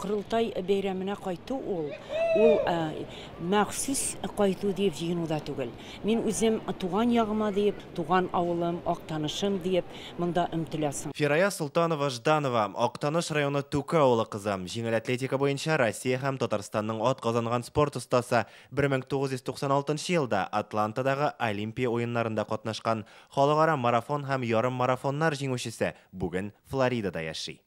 Құрылтай бәйрәменә кайту ул махсус кайту дип җыенуда түгел. Мин үзем туган ягыма дип, туган авылым, Актанышым дип монда өмтеләсем. Фирая Султанова Жданова, Актаныш районы Тука авылы кызы. Җиңел атлетика буенча Россия һәм Татарстанның ат казанган спорт остасы 1996 елда Атлантадагы Олимпия уеннарында катнашкан халыкара марафон һәм ярым марафоннар җиңүчесе бүген Флоридада яши.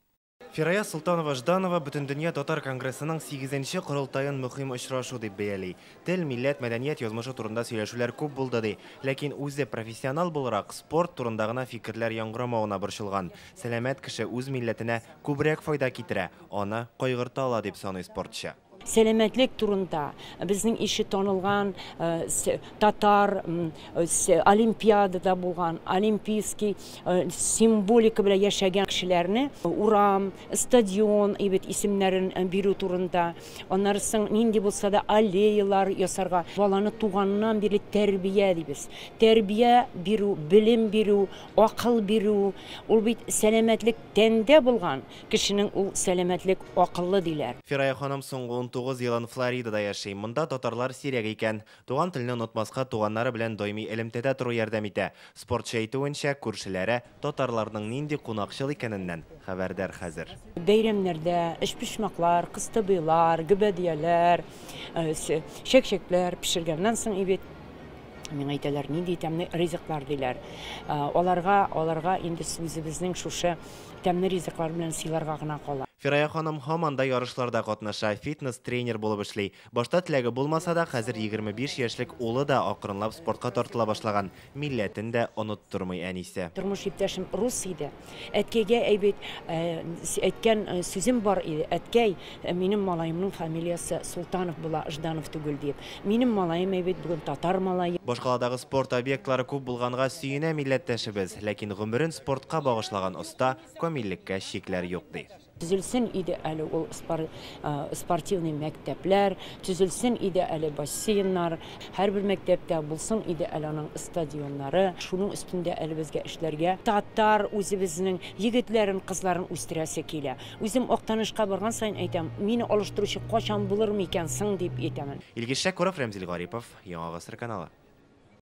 Фирая Султанова Жданова Бөтендөнья татар конгрессының 8-нче корылтайын мөһим очрашу дип бәяли. Тел, милләт, мәдәният язмышы турында сөйләшүләр күп булды ди. Ләкин үзе профессионал буларак спорт турында гына фикерләр яңгырамавына борчылган. Сәламәт кеше үз милләтенә күбрәк файда китерә, аны кайгырта ала дип саный спортчы. Сәламәтлек турында безнең ише танылган татар олимпиадада булган, олимпийский символика белән яшәгән кешеләрне урам, стадион ибет исемнәрен бирү турында, аннарсын нинди булса да аллеялар ясарга, баланы туганнан бирле тәрбия дибез. Тәрбия бирү, белем бирү, акыл бирү, ул бит сәламәтлек тәндә булган кешенең ул сәламәтлек акыллы диләр. Фирая ханым соңгы 19 елын Флоридада яши. Монда татарлар сирәк икән. Туган телне онытмаска туганнары белән даими элемтәдә туры ярдәм итә. Спортчы әйтүенчә, күршеләре татарларның нинди кунакчыл икәненнән хәбәрдар хәзер. Бәйрәмнәрдә эшпишмаклар, кыстыбыйлар, гөбәдияләр, шәкшәкләр пешергәннән соң ибет мин әйтәләр, нинди тәмле ризыклар диләр. Аларга инде сүзебезнең шушы тәмле ризыклар белән сыйларга гына кала. Фирая ханым һаман да ярышларда катнаша, фитнес-тренер булып эшли. Башта теләге булмаса да, хәзер 25 яшьлек улы да акрынлап спортка тартыла башлаган. Милләтен дә оныттырмый әнисе. Тормыш иптәшем рус иде. Әткәйгә әйткән сүзем бар иде. Әткәй, минем малаемның фамилиясе Султанов була, Жданов түгел дип. Минем малаем бүген татар малае. Башкаладагы спорт объектлары күп булганга сөенә милләттәшебез, ләкин гомерен спортка багышлаган оста камиллеккә чикләр юк ди. Төзелсен иде әле ул спортивный мәктәпләр, төзелсен иде әле бассейннар, һәрбер мәктәптә булсын иде әле аның стадионнары. Шуның өстендә әле безгә эшләргә татар үзебезнең егетләрен, кызларын үстерәсе килә. Үзем Актанышка барган сайын әйтәм, мине алыштыручы качан булыр микән соң дип әйтәмен. Илгиз Шәкүров, Рәмзил Гарипов, Яңа Гасыр каналы.